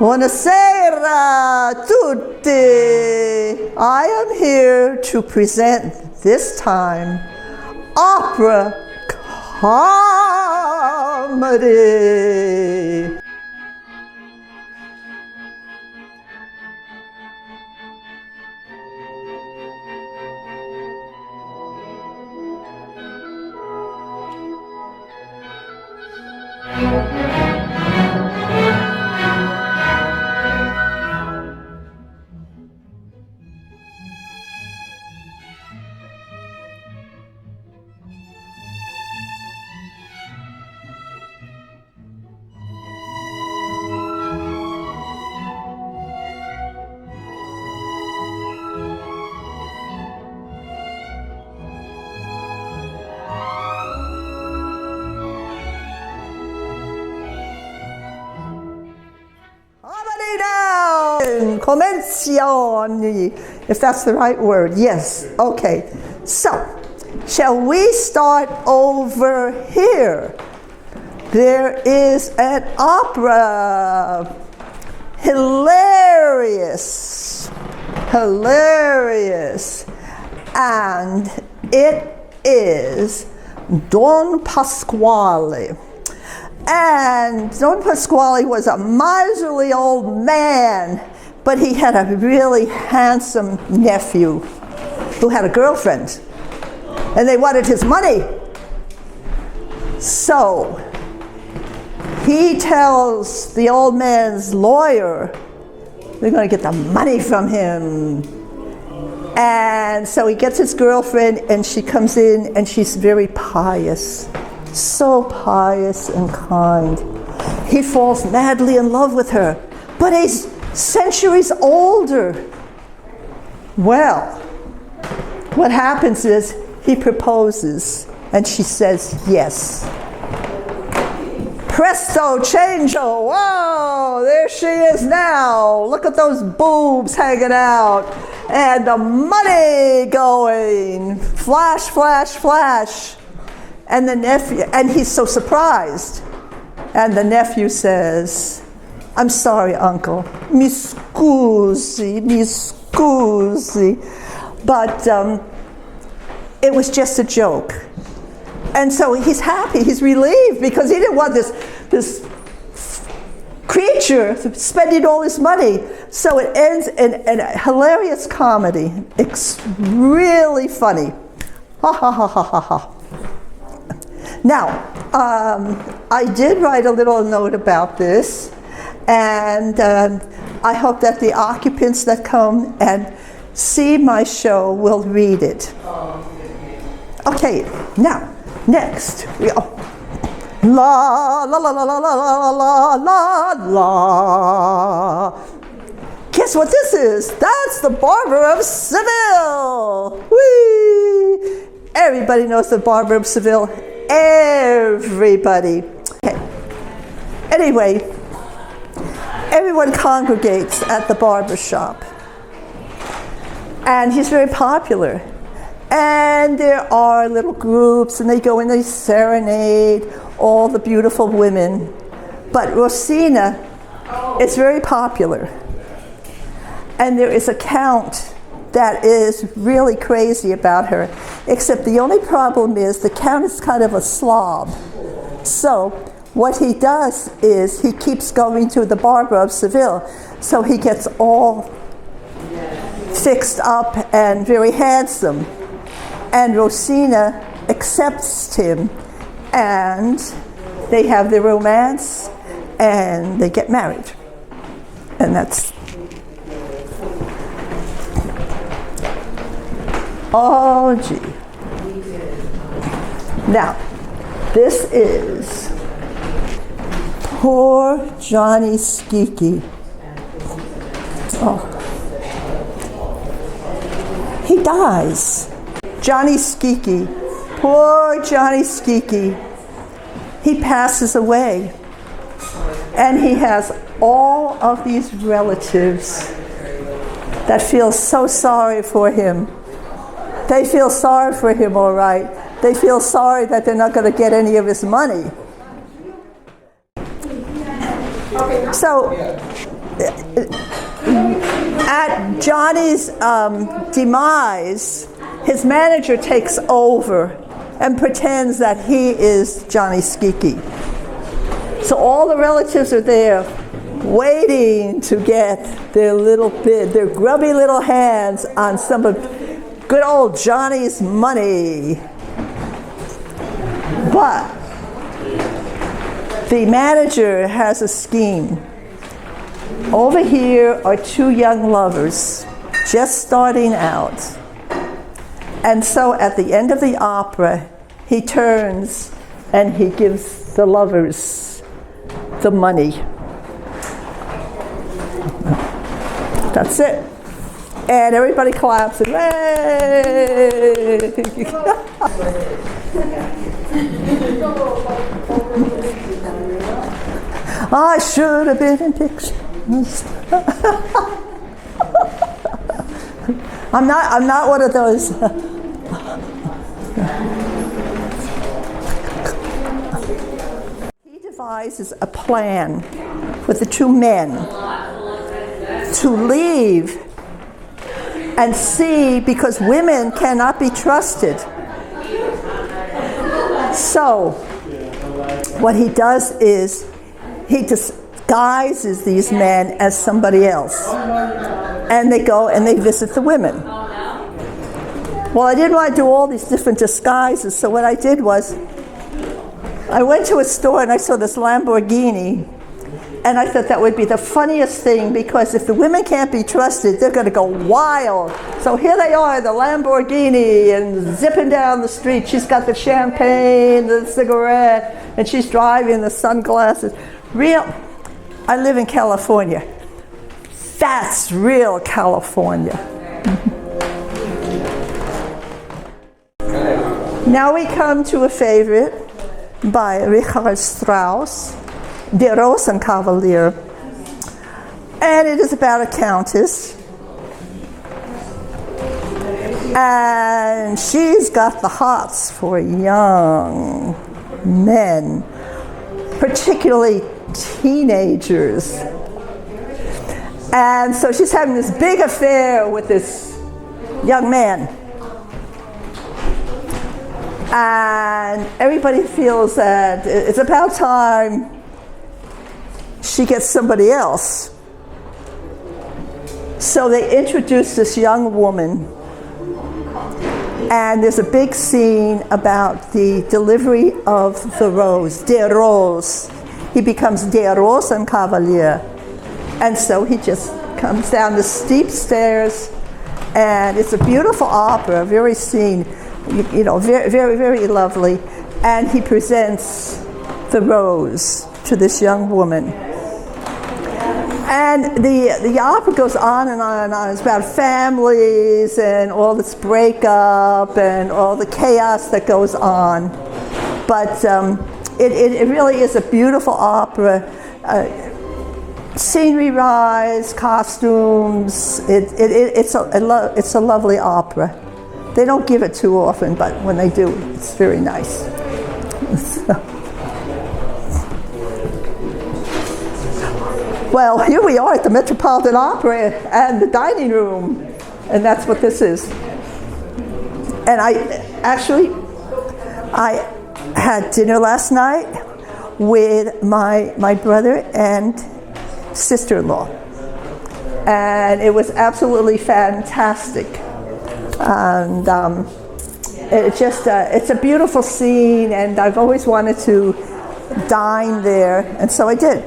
Buonasera a tutti. I am here to present this time opera comedy. Convenzioni, if that's the right word. Yes, okay. So, shall we start over here? There is an opera. Hilarious. Hilarious. And it is Don Pasquale. And Don Pasquale was a miserly old man, but he had a really handsome nephew who had a girlfriend, and they wanted his money. So he tells the old man's lawyer they're going to get the money from him. And so he gets his girlfriend, and she comes in, and she's very pious. So pious and kind. He falls madly in love with her, but he's centuries older. Well, what happens is he proposes, and she says yes. Presto changeo! Whoa, there she is now. Look at those boobs hanging out, and the money going. Flash, flash, flash. And the nephew, and he's so surprised. And the nephew says, I'm sorry, uncle. Mi scusi, mi scusi. But it was just a joke. And so he's happy, he's relieved, because he didn't want this creature spending all his money. So it ends in a hilarious comedy. It's really funny. Ha ha ha ha ha ha. Now, I did write a little note about this, and I hope that the occupants that come and see my show will read it. Okay, now, next, we go. La la la la la la la la la. Guess what this is? That's the Barber of Seville. Whee! Everybody knows the Barber of Seville. Everybody. Okay. Anyway, everyone congregates at the barber shop, and he's very popular. And there are little groups, and they go and they serenade all the beautiful women. But Rosina is very popular, and there is a count that is really crazy about her, except the only problem is the count is kind of a slob. So what he does is he keeps going to the Barber of Seville, so he gets all fixed up and very handsome. And Rosina accepts him, and they have their romance, and they get married. And that's oh, gee. Now, this is poor Johnny Skeeky. Oh. He dies. Johnny Skeeky. Poor Johnny Skeeky. He passes away. And he has all of these relatives that feel so sorry for him. They feel sorry for him, all right. They feel sorry that they're not going to get any of his money. So at Johnny's demise, his manager takes over and pretends that he is Johnny Skiki. So all the relatives are there waiting to get their little bit, their grubby little hands on some of good old Johnny's money. But the manager has a scheme. Over here are two young lovers just starting out. And so at the end of the opera, he turns and he gives the lovers the money. That's it. And everybody claps and hey! I should have been in pictures. I'm not one of those. He devises a plan with the two men to leave and see, because women cannot be trusted. So what he does is he disguises these men as somebody else, and they go and they visit the women. Well, I didn't want to do all these different disguises, so what I did was I went to a store and I saw this Lamborghini, and I thought that would be the funniest thing, because if the women can't be trusted, they're going to go wild. So here they are, the Lamborghini, and zipping down the street. She's got the champagne, the cigarette, and she's driving the sunglasses. I live in California. That's real California. Now we come to a favorite by Richard Strauss, Der Rosenkavalier. And it is about a countess. And she's got the hots for young men, particularly teenagers. And so she's having this big affair with this young man. And everybody feels that it's about time she gets somebody else. So they introduce this young woman, and there's a big scene about the delivery of the rose, der Rose. He becomes der Rosenkavalier. And so he just comes down the steep stairs, and it's a beautiful opera, very scene, very, very, very lovely. And he presents the rose to this young woman. And the opera goes on and on and on. It's about families and all this breakup and all the chaos that goes on. But it really is a beautiful opera. Scenery rise, costumes. It's a lovely opera. They don't give it too often, but when they do, it's very nice. Well, here we are at the Metropolitan Opera and the dining room, and that's what this is. And I had dinner last night with my brother and sister-in-law, and it was absolutely fantastic. And it's a beautiful scene, and I've always wanted to dine there, and so I did.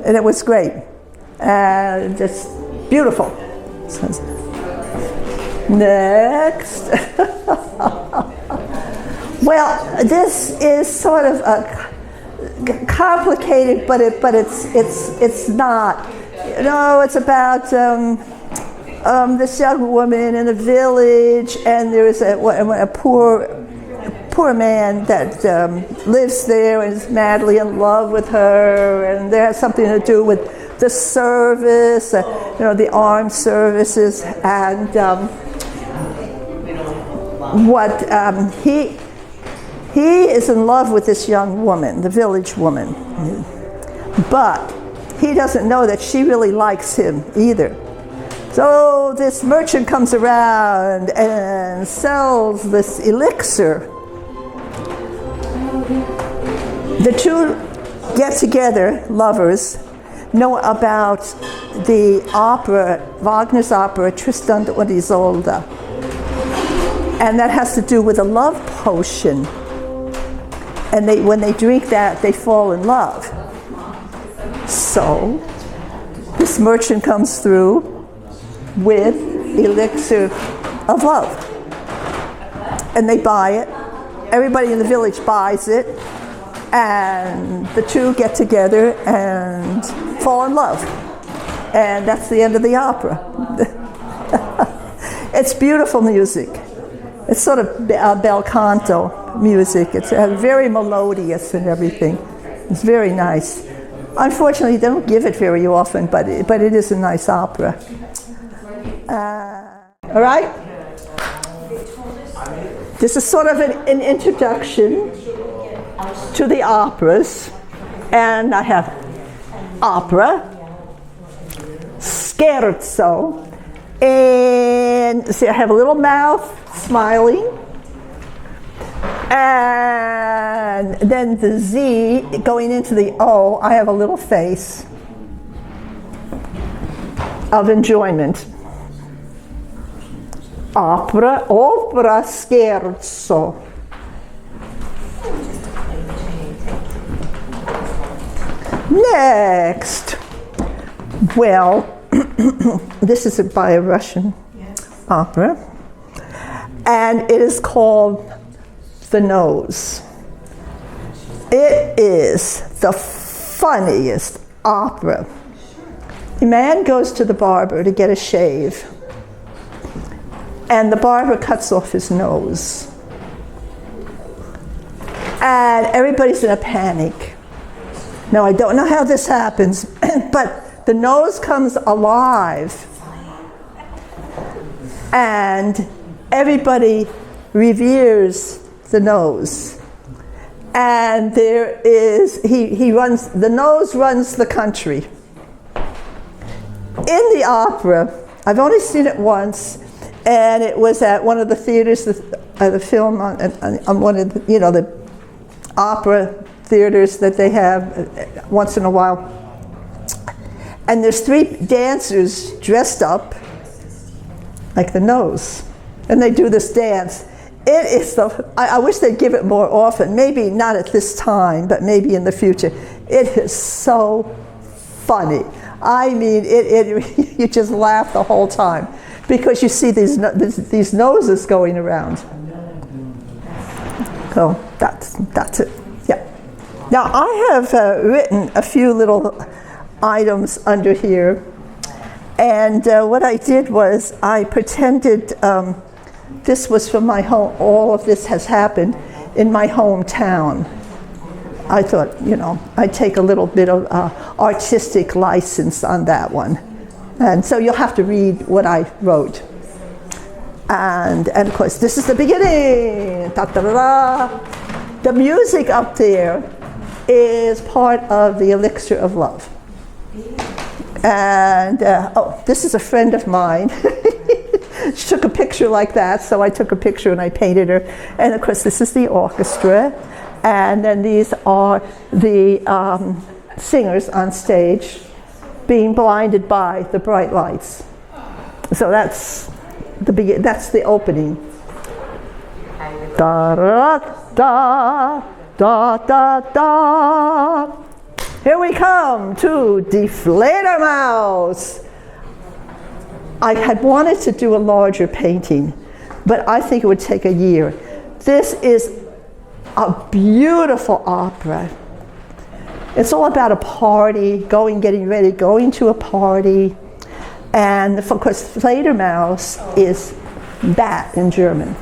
And it was great, and just beautiful. So, next. Well, this is sort of complicated, but it's not. It's about this young woman in a village, and there is a poor man that lives there and is madly in love with her, and there has something to do with the service, the armed services, and he is in love with this young woman, the village woman, but he doesn't know that she really likes him either. So this merchant comes around and sells this elixir. The two get together, lovers, know about the opera, Wagner's opera, Tristan und Isolde. And that has to do with a love potion. And when they drink that, they fall in love. So, this merchant comes through with elixir of love. And they buy it. Everybody in the village buys it. And the two get together and fall in love. And that's the end of the opera. It's beautiful music. It's sort of bel canto music. It's very melodious and everything. It's very nice. Unfortunately, they don't give it very often, but it is a nice opera. All right? This is sort of an introduction to the operas. And I have opera, scherzo, and see, I have a little mouth smiling, and then the Z going into the O, I have a little face of enjoyment. Opera, scherzo. Next, well, this is by a Russian opera, and it is called The Nose. It is the funniest opera. A man goes to the barber to get a shave, and the barber cuts off his nose. And everybody's in a panic. Now, I don't know how this happens, but the nose comes alive. And everybody reveres the nose. And there is, the nose runs the country. In the opera, I've only seen it once, and it was at one of the theaters, the film on one of the, the opera theaters that they have once in a while. And there's 3 dancers dressed up like the nose. And they do this dance. It is I wish they'd give it more often. Maybe not at this time, but maybe in the future. It is so funny. I mean, you just laugh the whole time because you see these noses going around. So that's it. Yeah. Now I have written a few little items under here, and what I did was I pretended this was from my home. All of this has happened in my hometown. I thought, I'd take a little bit of artistic license on that one. And so you'll have to read what I wrote. And of course, this is the beginning. Ta-da-da-da. The music up there is part of the Elixir of Love. And, this is a friend of mine. She took a picture like that, so I took a picture and I painted her. And of course, this is the orchestra. And then these are the singers on stage being blinded by the bright lights. So that's the opening. Da da da da da da. Here we come to Die Fledermaus. I had wanted to do a larger painting, but I think it would take a year. This is a beautiful opera. It's all about a party, getting ready, going to a party. And of course, Fledermaus is bat in German.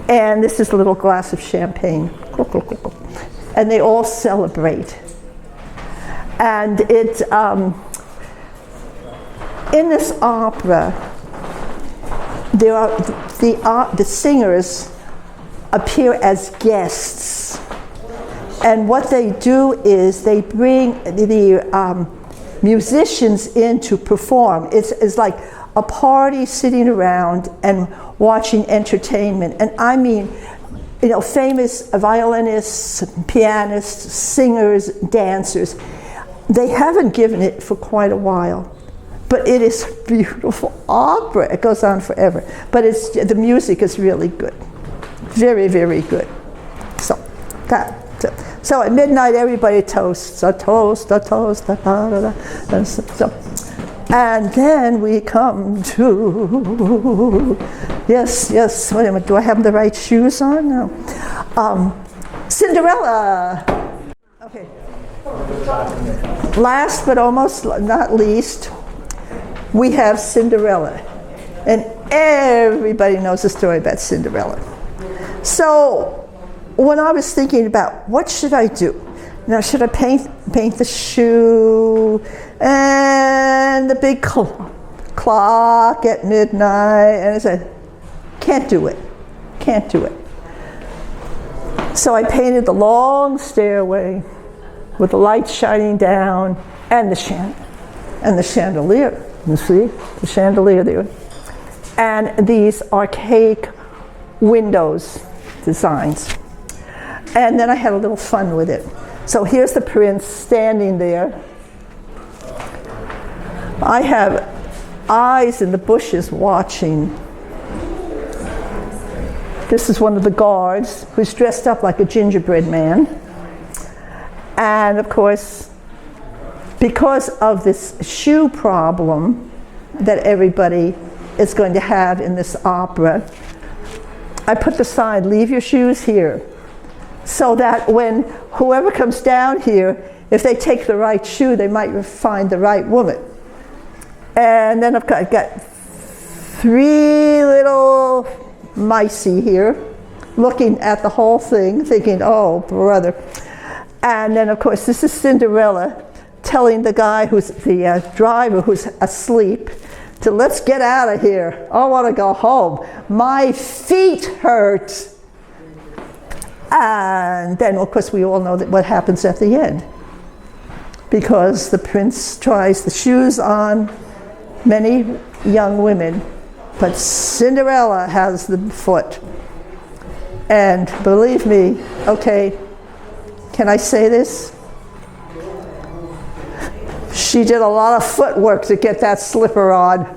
And this is a little glass of champagne. And they all celebrate. And it's, in this opera, there are the singers appear as guests, and what they do is they bring the musicians in to perform. It's like a party sitting around and watching entertainment. And I mean, you know, famous violinists, pianists, singers, dancers. They haven't given it for quite a while. But it is beautiful opera. It goes on forever. But the music is really good. Very, very good. So at midnight, everybody toasts, a toast, a toast, and then we come to, yes, wait a minute, do I have the right shoes on? No. Cinderella. Okay. Last but almost not least, we have Cinderella. And everybody knows the story about Cinderella. So when I was thinking about what should I do? Now, should I paint the shoe and the big clock at midnight? And I said, can't do it. So I painted the long stairway with the light shining down and the chandelier. You see the chandelier there, and these archaic windows designs. And then I had a little fun with it. So here's the prince standing there. I have eyes in the bushes watching. This is one of the guards who's dressed up like a gingerbread man. And of course, because of this shoe problem that everybody is going to have in this opera, I put the sign, leave your shoes here, so that when whoever comes down here, if they take the right shoe, they might find the right woman. And then I've got three little micey here, looking at the whole thing, thinking, oh, brother. And then, of course, this is Cinderella telling the guy who's the driver who's asleep to let's get out of here. I want to go home. My feet hurt. And then, of course, we all know that what happens at the end. Because the prince tries the shoes on many young women, but Cinderella has the foot. And believe me, okay, can I say this? She did a lot of footwork to get that slipper on.